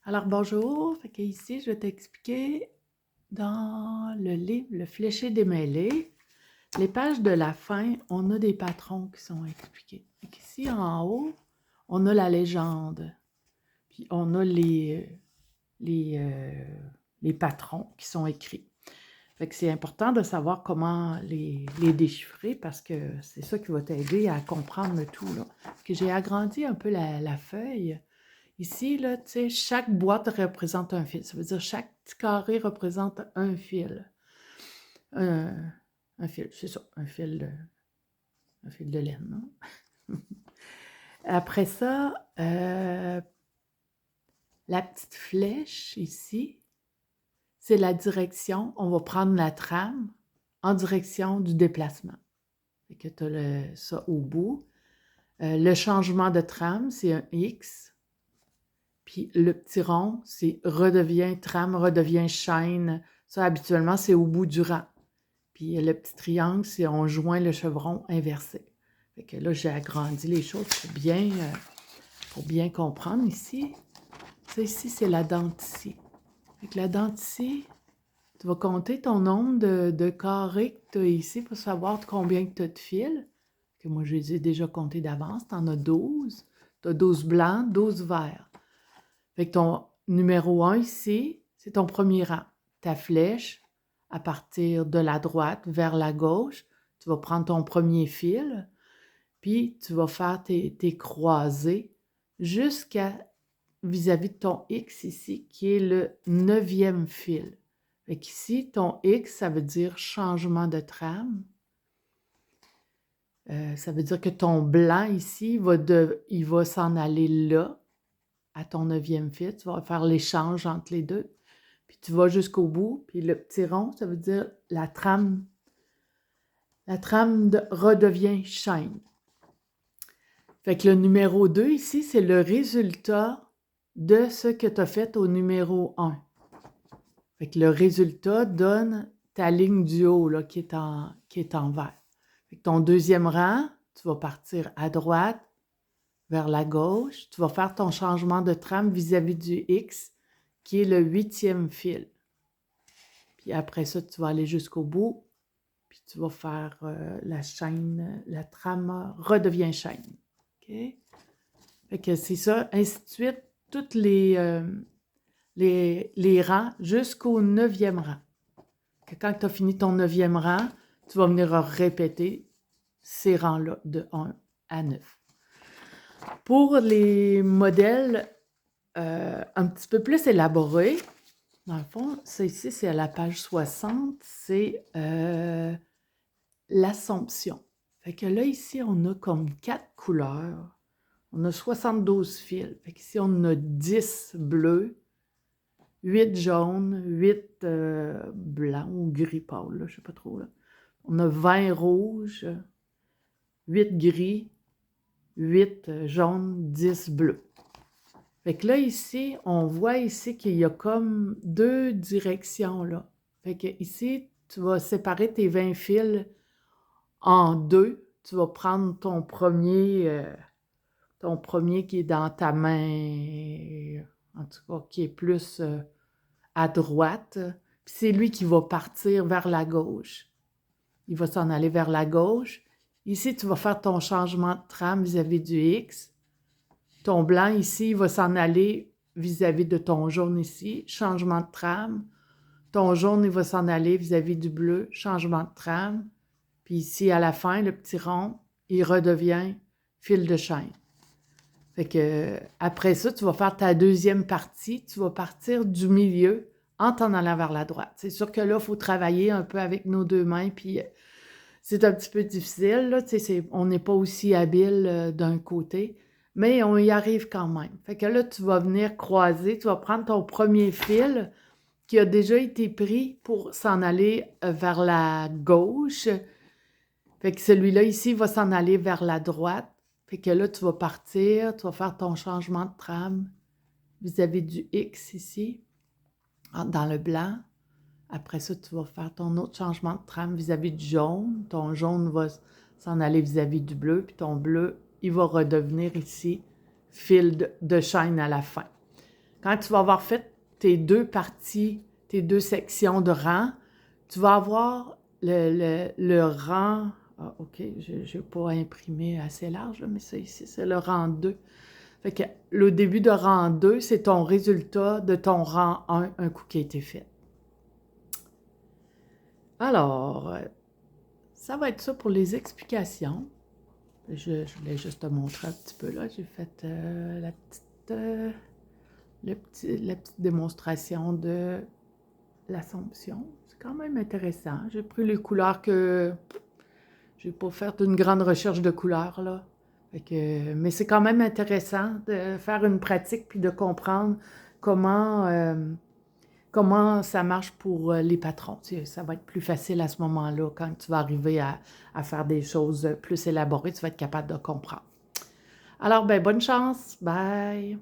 Alors bonjour, fait que ici je vais t'expliquer dans le livre Le Fléché démêlé, les pages de la fin, on a des patrons qui sont expliqués. Fait qu'ici en haut, on a la légende, puis on a les, euh, les patrons qui sont écrits. Fait que c'est important de savoir comment les déchiffrer parce que c'est ça qui va t'aider à comprendre le tout, là. Parce que j'ai agrandi un peu la feuille. Ici, là, tu sais, chaque boîte représente un fil. Ça veut dire chaque petit carré représente un fil. Un, un fil, c'est ça, un fil de laine, non? Après ça, la petite flèche ici, c'est la direction. On va prendre la trame en direction du déplacement. Fait que tu as ça au bout. Le changement de trame, c'est un X. Puis le petit rond, c'est redevient trame, redevient chaîne. Ça, habituellement, c'est au bout du rang. Puis le petit triangle, c'est on joint le chevron inversé. Fait que là, j'ai agrandi les choses pour bien comprendre ici. Ça, ici, c'est la denticie. Fait que la denticie, tu vas compter ton nombre de carrés que tu as ici pour savoir combien tu as de fils. Que moi, je les ai déjà comptés d'avance. Tu en as 12. Tu as 12 blancs, 12 verts. Fait que ton numéro 1 ici, c'est ton premier rang. Ta flèche, à partir de la droite vers la gauche, tu vas prendre ton premier fil, puis tu vas faire tes croisées jusqu'à vis-à-vis de ton X ici, qui est le 9e fil. Fait qu'ici, ton X, ça veut dire changement de trame. Ça veut dire que ton blanc ici, il va s'en aller là, à ton 9e fil. Tu vas faire l'échange entre les deux. Puis tu vas jusqu'au bout. Puis le petit rond, ça veut dire la trame redevient chaîne. Fait que le numéro 2 ici, c'est le résultat de ce que tu as fait au numéro 1. Fait que le résultat donne ta ligne du haut là, qui est en vert. Fait que ton deuxième rang, tu vas partir à droite vers la gauche. Tu vas faire ton changement de trame vis-à-vis du X, qui est le 8e fil. Puis après ça, tu vas aller jusqu'au bout, puis tu vas faire la chaîne, la trame redevient chaîne. OK? Fait que c'est ça, ainsi de suite, tous les rangs jusqu'au 9e rang. Que quand tu as fini ton 9e rang, tu vas venir répéter ces rangs-là de 1 à 9. Pour les modèles un petit peu plus élaborés, dans le fond, ça ici, c'est à la page 60, c'est l'Assomption. Fait que là, ici, on a comme 4 couleurs. On a 72 fils. Fait qu'ici, on en a 10 bleus, 8 jaunes, 8 blancs ou gris pâle, là, je sais pas trop. Là. On a 20 rouges, 8 gris, 8 jaunes, 10 bleus. Fait que là, ici, on voit ici qu'il y a comme 2 directions, là. Fait que ici, tu vas séparer tes 20 fils en 2. Tu vas prendre ton premier qui est dans ta main, en tout cas, qui est plus à droite. Puis c'est lui qui va partir vers la gauche. Il va s'en aller vers la gauche. Ici, tu vas faire ton changement de trame vis-à-vis du X. Ton blanc ici, il va s'en aller vis-à-vis de ton jaune ici, changement de trame. Ton jaune, il va s'en aller vis-à-vis du bleu, changement de trame. Puis ici, à la fin, le petit rond, il redevient fil de chaîne. Fait que après ça, tu vas faire ta deuxième partie. Tu vas partir du milieu en t'en allant vers la droite. C'est sûr que là, il faut travailler un peu avec nos deux mains, puis c'est un petit peu difficile, là, on n'est pas aussi habile d'un côté, mais on y arrive quand même. Fait que là, tu vas venir croiser, tu vas prendre ton premier fil qui a déjà été pris pour s'en aller vers la gauche. Fait que celui-là ici va s'en aller vers la droite. Fait que là, tu vas partir, tu vas faire ton changement de trame vis-à-vis du X ici, dans le blanc. Après ça, tu vas faire ton autre changement de trame vis-à-vis du jaune. Ton jaune va s'en aller vis-à-vis du bleu, puis ton bleu, il va redevenir ici fil de chaîne à la fin. quand tu vas avoir fait tes 2 parties, tes 2 sections de rang, tu vas avoir le rang... Ah, OK, je n'ai pas imprimé assez large, mais ça ici, c'est le rang 2. Fait que le début de rang 2, c'est ton résultat de ton rang 1, un coup qui a été fait. Alors, ça va être ça pour les explications. Je voulais juste te montrer un petit peu là. J'ai fait la petite démonstration de l'Assomption. C'est quand même intéressant. J'ai pris les couleurs que... J'ai pas fait une grande recherche de couleurs, là. Mais c'est quand même intéressant de faire une pratique puis de comprendre comment ça marche pour les patrons. Ça va être plus facile à ce moment-là quand tu vas arriver à faire des choses plus élaborées. Tu vas être capable de comprendre. Alors, ben bonne chance. Bye!